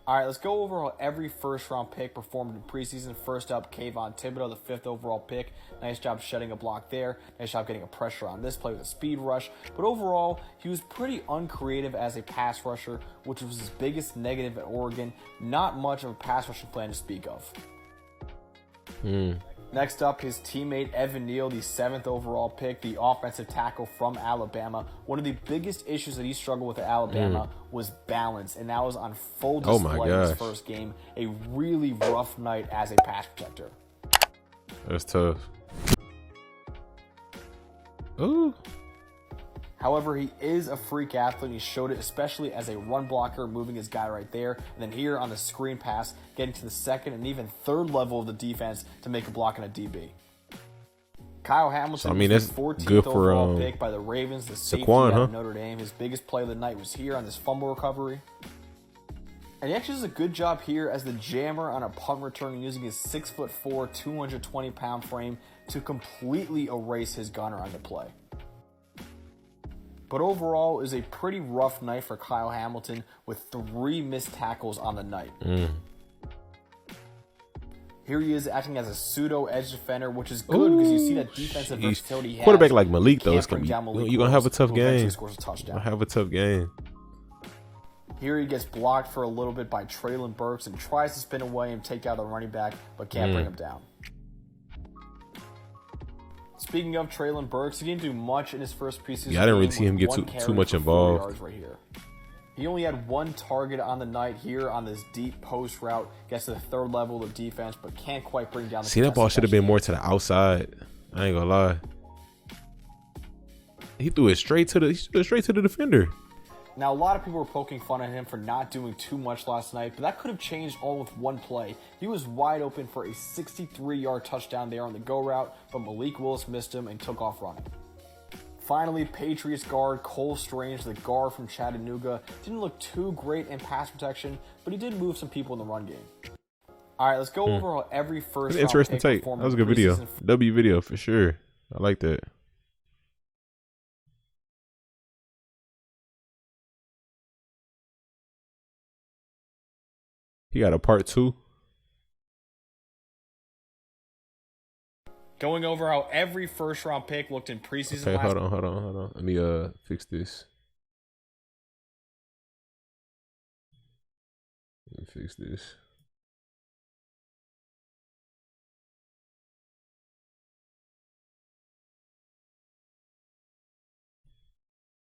All right, let's go over how every first-round pick performed in preseason. First up, Kayvon Thibodeau, the 5th overall pick. Nice job shedding a block there. Nice job getting a pressure on this play with a speed rush. But overall, he was pretty uncreative as a pass rusher, which was his biggest negative at Oregon. Not much of a pass rushing plan to speak of. Next up, his teammate Evan Neal, the 7th overall pick, the offensive tackle from Alabama. One of the biggest issues that he struggled with at Alabama was balance, and that was on full display in his first game. A really rough night as a pass protector. That's tough. Ooh. However, he is a freak athlete, and he showed it especially as a run blocker, moving his guy right there. And then here on the screen pass, getting to the second and even third level of the defense to make a block on a DB. Kyle Hamilton was the 14th overall pick by the Ravens, the safety out of Notre Dame. His biggest play of the night was here on this fumble recovery. And he actually does a good job here as the jammer on a punt return, using his 6'4", 220-pound frame to completely erase his gunner on the play. But overall, it was a pretty rough night for Kyle Hamilton with 3 missed tackles on the night. Here he is acting as a pseudo edge defender, which is good because you see that defensive versatility he has. Quarterback like Malik, though, it's gonna be, you're going to have a tough game. Scores a touchdown. Have a tough game. Here he gets blocked for a little bit by Treylon Burks and tries to spin away and take out the running back, but can't bring him down. Speaking of Treylon Burks, he didn't do much in his first preseason. Yeah, I didn't really see him get too much involved. Right here. He only had 1 target on the night here on this deep post route. Gets to the 3rd level of defense, but can't quite bring down the See, that ball should have been more to the outside. I ain't gonna lie. He threw it straight to the defender. Now, a lot of people were poking fun at him for not doing too much last night, but that could have changed all with 1 play. He was wide open for a 63-yard touchdown there on the go route, but Malik Willis missed him and took off running. Finally, Patriots guard Cole Strange, the guard from Chattanooga, didn't look too great in pass protection, but he did move some people in the run game. All right, let's go over how every first round interesting pick take. That was a good video. W video for sure. I like that. He got a part 2. Going over how every first round pick looked in preseason. Okay, hold on. Let me fix this.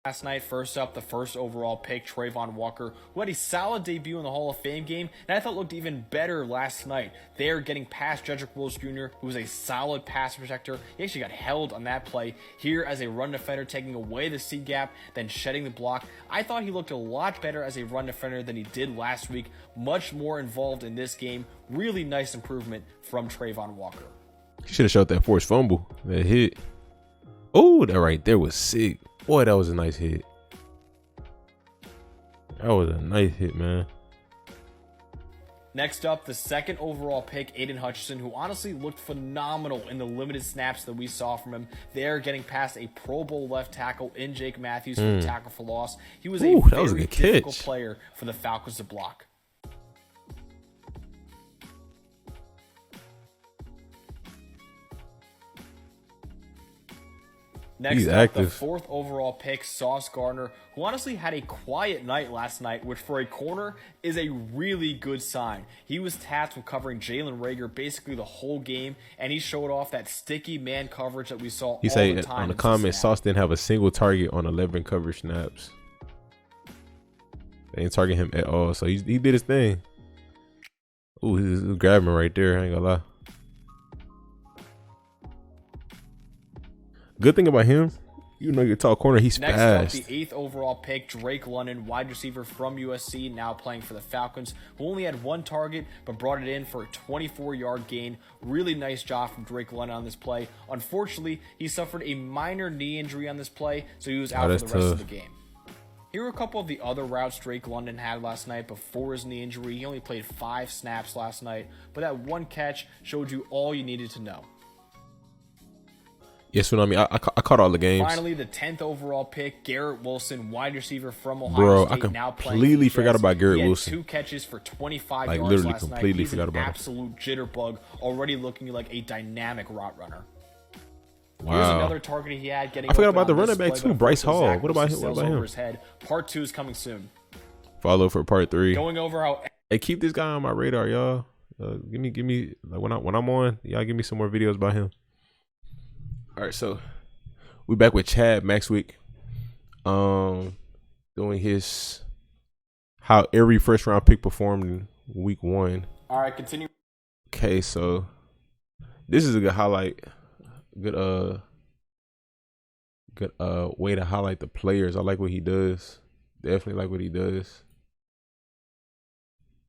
Last night, first up, the 1st overall pick, Trayvon Walker, who had a solid debut in the Hall of Fame game, and I thought looked even better last night. They're getting past Jedrick Wills Jr., who was a solid pass protector. He actually got held on that play. Here as a run defender, taking away the C gap, then shedding the block. I thought he looked a lot better as a run defender than he did last week. Much more involved in this game. Really nice improvement from Trayvon Walker. He should have shot that forced fumble. That hit. Oh, that right there was sick. Boy, that was a nice hit. That was a nice hit, man. Next up, the 2nd overall pick, Aiden Hutchinson, who honestly looked phenomenal in the limited snaps that we saw from him. They're getting past a Pro Bowl left tackle in Jake Matthews for the tackle for loss. He was a very difficult player for the Falcons to block. Next up, the 4th overall pick, Sauce Gardner, who honestly had a quiet night last night, which for a corner is a really good sign. He was tasked with covering Jalen Reagor basically the whole game, and he showed off that sticky man coverage that we saw all the time. He said on the comment, Sauce didn't have a single target on 11 coverage snaps. They didn't target him at all, so he did his thing. Ooh, he was grabbing right there, I ain't gonna lie. Good thing about him, you know, your tall corner, he's fast. Next up, the 8th overall pick, Drake London, wide receiver from USC, now playing for the Falcons, who only had 1 target but brought it in for a 24-yard gain. Really nice job from Drake London on this play. Unfortunately, he suffered a minor knee injury on this play, so he was out for the rest of the game. Here are a couple of the other routes Drake London had last night before his knee injury. He only played 5 snaps last night, but that 1 catch showed you all you needed to know. Yes, what I mean. I caught all the games. Finally, the 10th overall pick, Garrett Wilson, wide receiver from Ohio Bro, State, I now playing for the completely Jets. forgot about Garrett He had Wilson. 2 catches for 25 Like, yards literally last night. completely He's forgot an about him. absolute jitterbug, already looking like a dynamic route runner. Wow. Here's another target he had. Getting I forgot open about the on this running back play, too, but Bryce unfortunately, Hall. Zach What about Wilson him? What sails about over him? his head. Part 2 is coming soon. Follow for part 3. Going over how. Hey, keep this guy on my radar, y'all. Give me like when I'm on, y'all give me some more videos about him. All right, so we back with Chad Maxwick, doing his how every first round pick performed in week 1. All right, continue. Okay, so this is a good highlight, good way to highlight the players. I like what he does. Definitely like what he does.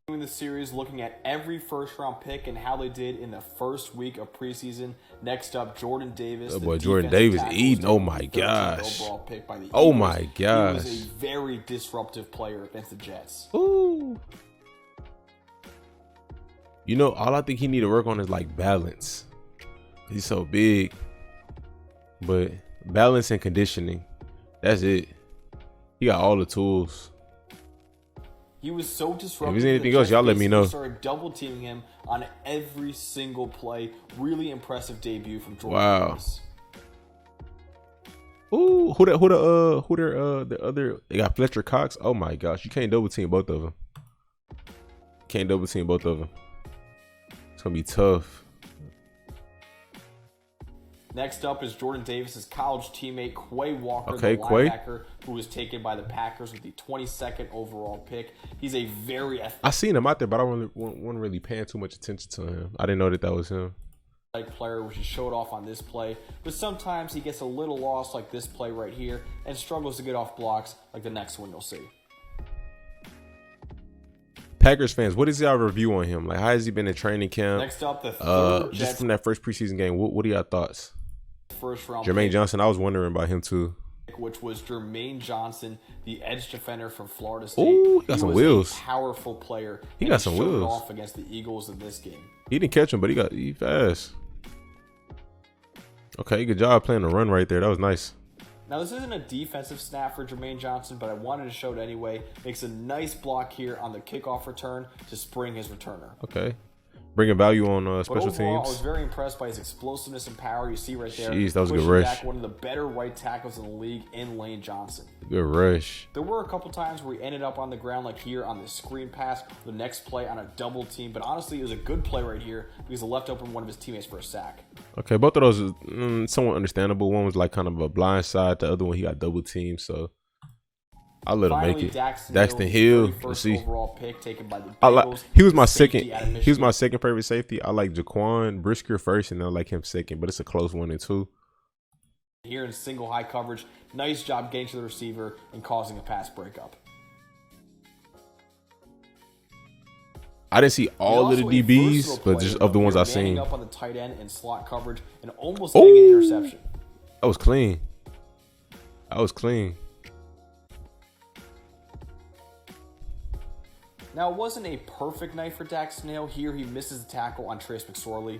In the series, looking at every first-round pick and how they did in the first week of preseason. Next up, Jordan Davis. Oh boy, Jordan Davis eating. Oh my gosh. Oh my gosh. He was a very disruptive player against the Jets. Ooh. You know, all I think he need to work on is like balance. He's so big, but balance and conditioning. That's it. He got all the tools. He was so disruptive. If there's anything else, y'all let me know. Started double teaming him on every single play. Really impressive debut from Jordan Davis. Ooh, the other? They got Fletcher Cox. Oh my gosh, you can't double team both of them. Can't double team both of them. It's gonna be tough. Next up is Jordan Davis's college teammate, Quay Walker, Okay, the Quay. linebacker, who was taken by the Packers with the 22nd overall pick. He's a very I seen him out there, but I wasn't really paying too much attention to him. I didn't know that was him. Player, which he showed off on this play, but sometimes he gets a little lost, like this play right here, and struggles to get off blocks, like the next one you'll see. Packers fans, what is y'all review on him? Like, how has he been in training camp? Next up, the third just from that first preseason game, what are y'all thoughts? First round Jermaine pick, Johnson, I was wondering about him too. which was Jermaine Johnson, the edge defender from Florida State. Ooh, he got some wheels. A powerful player. He got some showed wheels. off against the Eagles in this game. He didn't catch him, but he fast. Okay, good job playing the run right there. That was nice. Now, this isn't a defensive snap for Jermaine Johnson, but I wanted to show it anyway. Makes a nice block here on the kickoff return to spring his returner. Okay. Bringing value on special overall, teams. I was very impressed by his explosiveness and power. You see right there. Jeez, that was a good pushing rush. back one of the better right tackles in the league in Lane Johnson. Good rush. There were a couple times where he ended up on the ground, like here on the screen pass, the next play on a double team. But honestly, it was a good play right here because it left open one of his teammates for a sack. Okay, both of those are somewhat understandable. One was like kind of a blind side. The other one, he got double teamed. So I'll let him make it. Daxton Hill. Let's see. Pick taken by the Bengals, he was my second. safety out of He was my Michigan. second favorite safety. I like Jaquan Brisker first, and then I like him second. But it's a close 1 and 2. Here in single high coverage. Nice job getting to the receiver and causing a pass breakup. I didn't see all of the DBs, but just of the ones I seen. Up on the tight end and slot coverage and almost getting an interception. That was clean. That was clean. Now, it wasn't a perfect night for Daxton Hill. Here, he misses the tackle on Trace McSorley.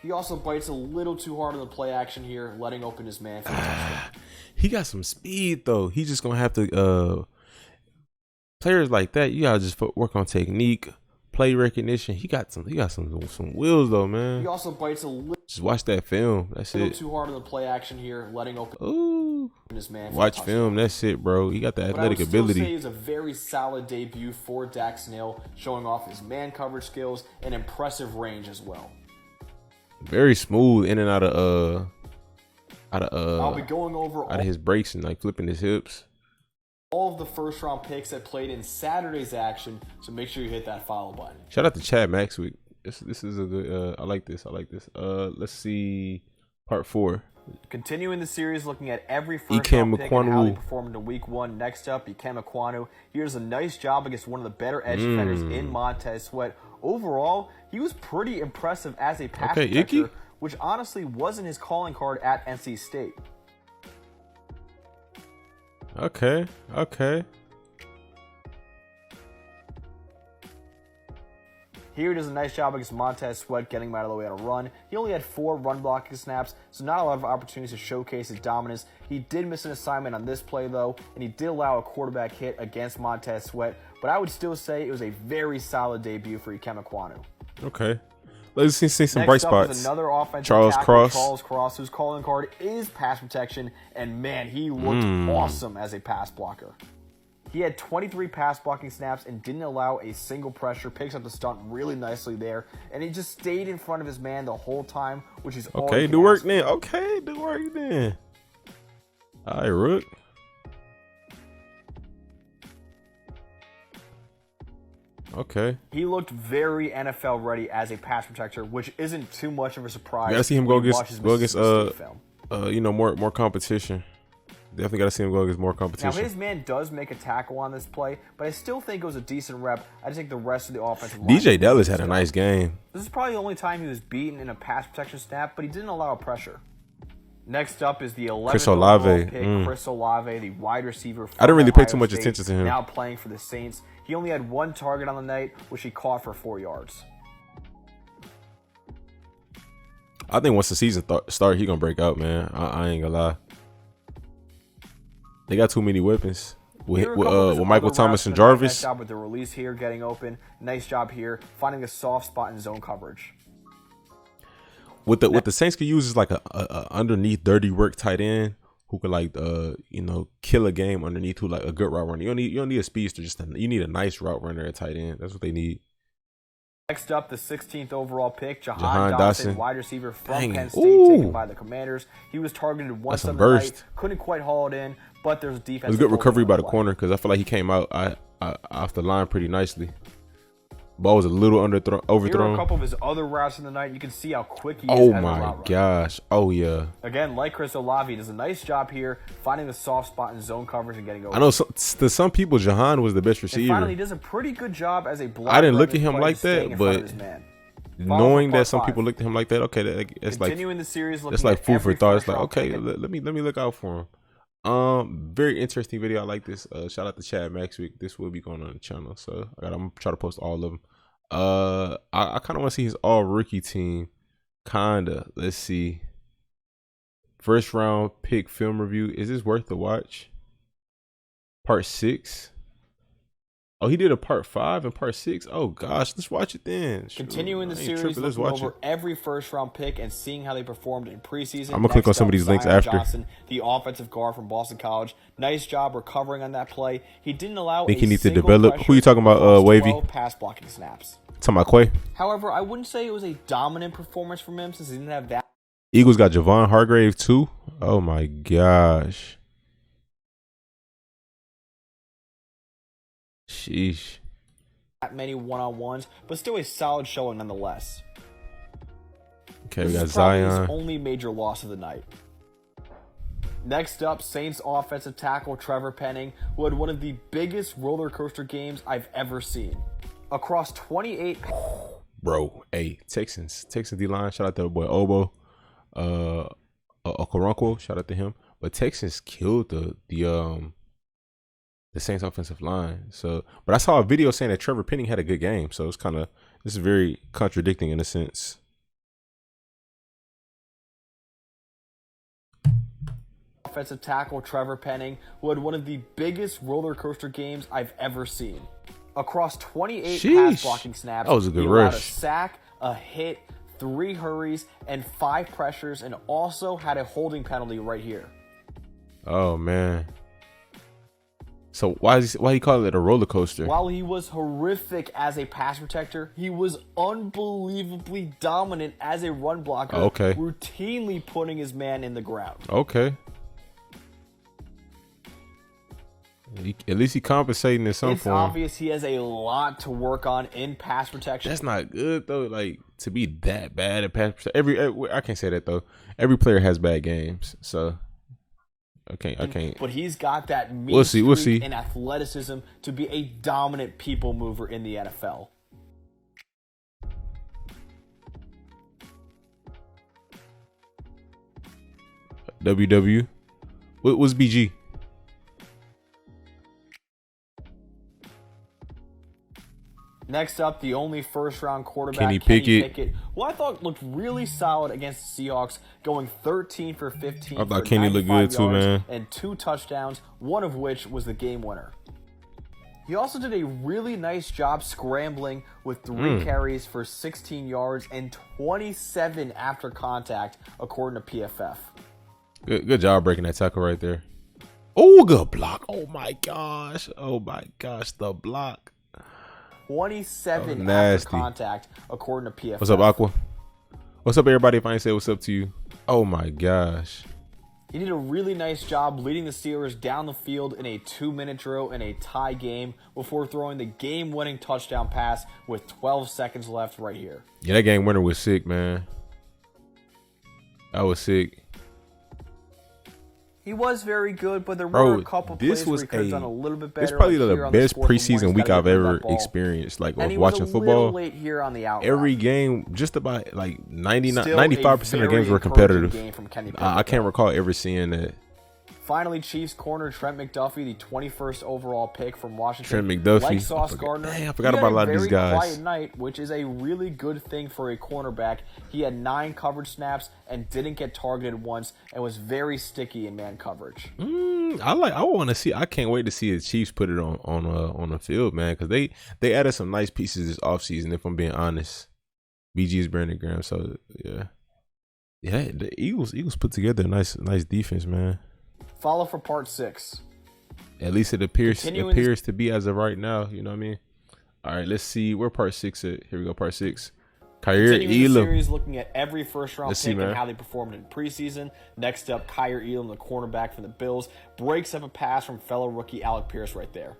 He also bites a little too hard on the play action here, letting open his man for the touchdown. He got some speed though. He's just gonna have to. Players like that, you gotta just work on technique, play recognition. He got some wheels though, man. He also bites a little Just watch that film. That's it. too hard on the play action here, letting open Ooh. his man. For Watch the film. That's it, bro. He got the But athletic I would still ability. say it's a very solid debut for Daxton Hill, showing off his man coverage skills and impressive range as well. Very smooth in and out of I'll be going over out of his breaks and like flipping his hips. all of the first round picks that played in Saturday's action, so make sure you hit that follow button. Shout out to Chad Maxwick. This is a good. I like this. Let's see part 4. Continuing the series, looking at every first Ikem round pick and how he Ekwonu. performed in week 1. Next up, Ikem Ekwonu. Here's a nice job against one of the better edge defenders in Montez Sweat. Overall, he was pretty impressive as a pass Okay, protector, Icky. which honestly wasn't his calling card at NC State. Okay. Here he does a nice job against Montez Sweat, getting him out of the way on a run. He only had 4 run blocking snaps, so not a lot of opportunities to showcase his dominance. He did miss an assignment on this play, though, and he did allow a quarterback hit against Montez Sweat, but I would still say it was a very solid debut for Ikem Ekwonu. Okay. Let's see some Next bright up spots. is another offensive Charles Cross, whose calling card is pass protection, and man, he looked awesome as a pass blocker. He had 23 pass blocking snaps and didn't allow a single pressure, picks up the stunt really nicely there, and he just stayed in front of his man the whole time, which is all Okay, you can do work ask then. for. Okay, do work then. All right, Rook. Okay. He looked very NFL ready as a pass protector, which isn't too much of a surprise. You gotta see him when go you watch his against Mississippi State film. you know, more competition. Definitely gotta see him go against more Now, competition. his man does make a tackle on this play, but I still think it was a decent rep. I just think the rest of the offensive line... DJ Dallas had a nice game. This is probably the only time he was beaten in a pass protection snap, but he didn't allow pressure. Next up is the 11th Chris overall Olave. pick, Chris Olave, the wide receiver from I didn't really pay Ohio too much State, attention to him. now playing for the Saints. He only had 1 target on the night, which he caught for 4 yards. I think once the season start, he gonna break out, man. I ain't gonna lie. They got too many weapons with Michael Thomas and Jarvis. Nice job with the release here, getting open. Nice job here, finding a soft spot in zone coverage. What the Saints could use is like a underneath dirty work tight end who could like you know, kill a game underneath, who like a good route runner. You don't need a speedster, you need a nice route runner at tight end. That's what they need. Next up, the 16th overall pick, Jahan Dotson, Dotson. wide receiver from Dang. Penn State, Ooh. taken by the Commanders. He was targeted once That's on a the burst. night, couldn't quite haul it in, but there's a defense. It was a good recovery by the corner because I feel like he came out off the line pretty nicely. Ball was a little Here are a overthrown. couple of his other routes in the night. You can see how quick he is. Oh as a my route runner. gosh. Oh yeah. Again, like Chris Olave, does a nice job here, finding the soft spot in zone coverage and getting over. I know to some people Jahan was the best And finally, receiver. he does a pretty good job as a blocker. I didn't look of at his him play, like staying that, in front of but his man. knowing for that some part people five. looked at him like that, okay, it's like Continuing the series, that's looking like at food for every thought. It's like, first-round okay, pick. let me look out for him. Very interesting video. I like this. Shout out to Chad Maxwick. This will be going on the channel, so I'm gonna try to post all of them. I kind of want to see his all rookie team. Kinda. Let's see. First round pick film review. Is this worth the watch? Part 6. Oh, he did a part 5 and part 6. Oh gosh, let's watch it then. Continuing the series, looking over every first-round pick and seeing how they performed in preseason. I'm gonna click on some of these links Zion after. Johnson, the offensive guard from Boston College. Nice job recovering on that play. He didn't allow. Think a he needs to single develop. pressure Who you talking about, across Wavy? 12 pass blocking snaps. Talking about Quay. However, I wouldn't say it was a dominant performance from him since he didn't have that. Eagles got Javon Hargrave too. Oh my gosh. Sheesh. That many one-on-ones, but still a solid showing nonetheless. Okay, we This got is probably Zion. his only major loss of the night. Next up, Saints offensive tackle Trevor Penning, who had one of the biggest roller coaster games I've ever seen. Across 28. Bro, hey, Texans D-line. Shout out to the boy Obo. Okoronkwo. Shout out to him. But Texans killed the Saints offensive line. So, but I saw a video saying that Trevor Penning had a good game. So it's very contradicting in a sense. Offensive tackle Trevor Penning, who had one of the biggest roller coaster games I've ever seen. Across 28 pass blocking snaps, that was a good he allowed a rush. sack, a hit, 3 hurries, and 5 pressures, and also had a holding penalty right here. Oh man. So why he call it a roller coaster? While he was horrific as a pass protector, he was unbelievably dominant as a run blocker, Okay. routinely putting his man in the ground. Okay. At least he compensating in some It's form. obvious he has a lot to work on in pass protection. That's not good though. Like to be that bad at pass protection. I can't say that though. Every player has bad games, so I can't. But he's got that mean We'll see. streak and athleticism to be a dominant people mover in the NFL. WW. What was BG? Next up, the only first-round quarterback, Kenny Kenny Pickett. Pickett, who I thought looked really solid against the Seahawks, going 13 for 15 I thought for Kenny looked 95 good too, yards man. and 2 touchdowns, one of which was the game winner. He also did a really nice job scrambling with 3 carries for 16 yards and 27 after contact, according to PFF. Good job breaking that tackle right there. Oh, good block. Oh my gosh. Oh my gosh, the block. 27 after nasty. contact, according to PFF. What's up, Aqua? What's up, everybody? If I ain't say what's up to you. Oh my gosh. He did a really nice job leading the Steelers down the field in a 2-minute drill in a tie game before throwing the game-winning touchdown pass with 12 seconds left right here. Yeah, that game winner was sick, man. That was sick. He was very good, but there were a couple this plays where was he could have done a little bit better. It's probably like the here on best this 4th and 1, preseason he's week gotta I've get rid of ever that ball. experienced. Like, And he watching was a football. little late here on the out Every route. game, just about like 99, Still 95% a of the very games were encouraging competitive. game from Kenny Pickett, I can't though. recall ever seeing that. Finally, Chiefs corner Trent McDuffie, the 21st overall pick from Washington. Trent McDuffie. Like Sauce Gardner, Dang, I forgot he had about a lot of these very guys. quiet night, which is a really good thing for a cornerback. He had 9 coverage snaps and didn't get targeted once, and was very sticky in man coverage. I want to see. I can't wait to see the Chiefs put it on the field, man, because they added some nice pieces this offseason. If I'm being honest, BG's Brandon Graham. So yeah, the Eagles put together a nice defense, man. Follow for part 6. At least it appears Continuing to be as of right now. You know what I mean? All right, let's see where part 6 at. Here we go, part 6. Kyrie Continuing the Elam. series, looking at every first-round Let's see, pick man. and how they performed in preseason. Next up, Kyrie Elam, the cornerback from the Bills, breaks up a pass from fellow rookie Alec Pierce right there.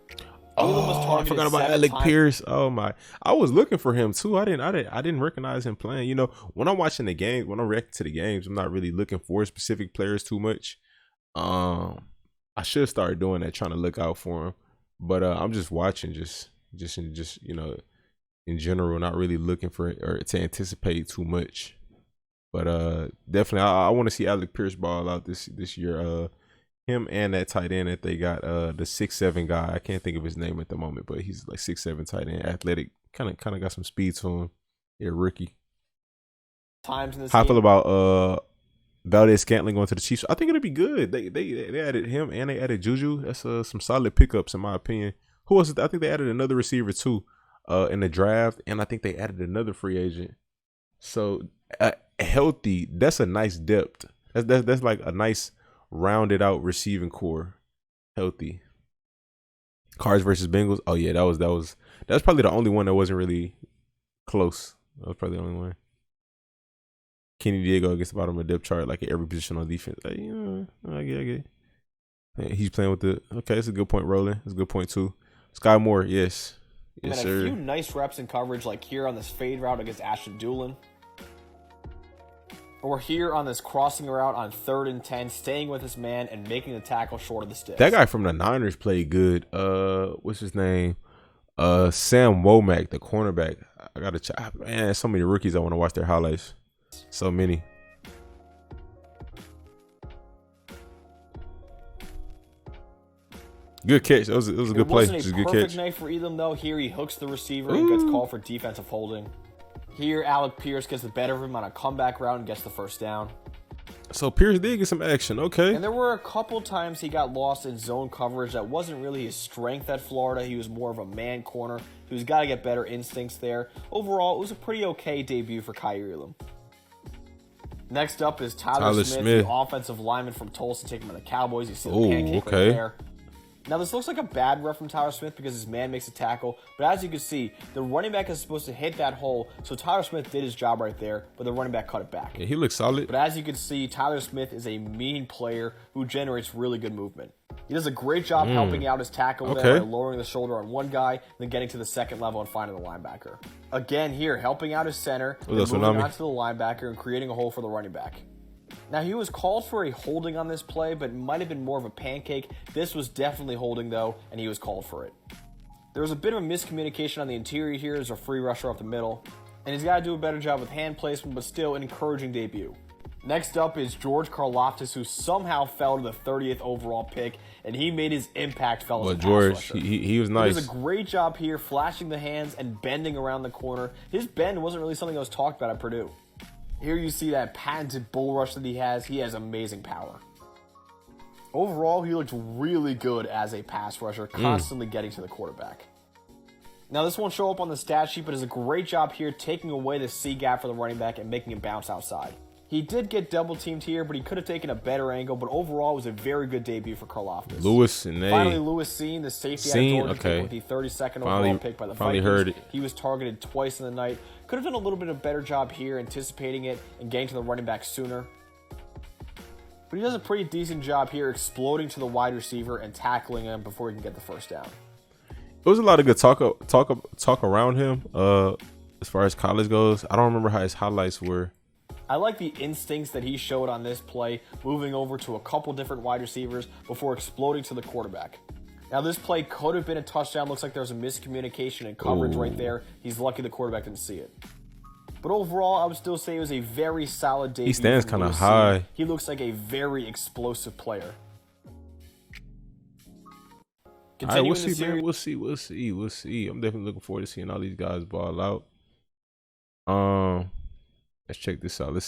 Elam was Oh, I targeted forgot about 7 Alec times. Pierce. Oh my! I was looking for him too. I didn't recognize him playing. You know, when I'm watching the games, when I'm reacting to the games, I'm not really looking for specific players too much. I should start doing that, trying to look out for him. But I'm just watching, just you know, in general, not really looking for or to anticipate too much. But definitely, I want to see Alec Pierce ball out this year. Him and that tight end that they got, the 6'7" guy. I can't think of his name at the moment, but he's like 6'7" tight end, athletic, kind of got some speed to him. Yeah, rookie. Times in this How I game. feel about Valdez Scantling going to the Chiefs? I think it'll be good. They added him and they added Juju. That's some solid pickups in my opinion. Who else? I think they added another receiver too in the draft, and I think they added another free agent. So healthy. That's a nice depth. That's like a nice rounded out receiving core. Healthy. Cards versus Bengals. Oh yeah, that was probably the only one that wasn't really close. That was probably the only one. Kenny Diego against the bottom of the depth chart, like at every position on defense. I get it. He's playing with the. Okay, that's a good point, Roland. That's a good point too. Sky Moore, yes, And sir. a few nice reps in coverage, like here on this fade route against Ashton Doolin. Or here on this crossing route on 3rd and 10, staying with his man and making the tackle short of the sticks. That guy from the Niners played good. What's his name? Sam Womack, the cornerback. I gotta check. Man, so many rookies I want to watch their highlights. So many. Good catch. It was a good play. It wasn't Just a a good perfect catch. night for Elam, though. Here he hooks the receiver and gets called for defensive holding. Here, Alec Pierce gets the better of him on a comeback route and gets the first down. So Pierce did get some action. Okay. And there were a couple times he got lost in zone coverage. That wasn't really his strength at Florida. He was more of a man corner. He's got to get better instincts there. Overall, it was a pretty okay debut for Kyrie Elam. Next up is Tyler Smith, the offensive lineman from Tulsa, taking him to the Cowboys. You see the pancake right there. Now, this looks like a bad rep from Tyler Smith because his man makes a tackle. But as you can see, the running back is supposed to hit that hole. So Tyler Smith did his job right there, but the running back cut it back. Yeah, he looks solid. But as you can see, Tyler Smith is a mean player who generates really good movement. He does a great job helping out his tackle there by lowering the shoulder on one guy and then getting to the second level and finding the linebacker. Again here, helping out his center, and moving on to the linebacker and creating a hole for the running back. Now, he was called for a holding on this play, but might have been more of a pancake. This was definitely holding, though, and he was called for it. There was a bit of a miscommunication on the interior here as a free rusher off the middle, and he's got to do a better job with hand placement, but still an encouraging debut. Next up is George Karlaftis, who somehow fell to the 30th overall pick, and he made his impact felt as a pass George, rusher. he was nice. He does a great job here, flashing the hands and bending around the corner. His bend wasn't really something that was talked about at Purdue. Here you see that patented bull rush that he has. He has amazing power. Overall, he looked really good as a pass rusher, constantly getting to the quarterback. Now, this won't show up on the stat sheet, but does a great job here taking away the C gap for the running back and making him bounce outside. He did get double teamed here, but he could have taken a better angle, but overall, it was a very good debut for Karlaftis. Lewis and Finally, Lewis Cine, the safety out of Georgia, with the 32nd overall pick by the Vikings. Heard it. He was targeted twice in the night. Could have done a little bit of a better job here, anticipating it and getting to the running back sooner. But he does a pretty decent job here, exploding to the wide receiver and tackling him before he can get the first down. It was a lot of good talk around him. As far as college goes, I don't remember how his highlights were. I like the instincts that he showed on this play, moving over to a couple different wide receivers before exploding to the quarterback. Now, this play could have been a touchdown. Looks like there's a miscommunication and coverage right there. He's lucky the quarterback didn't see it. But overall, I would still say it was a very solid debut. He stands kind of high. He looks like a very explosive player. All right, we'll see, man. We'll see. I'm definitely looking forward to seeing all these guys ball out. Let's check this out. Let's see.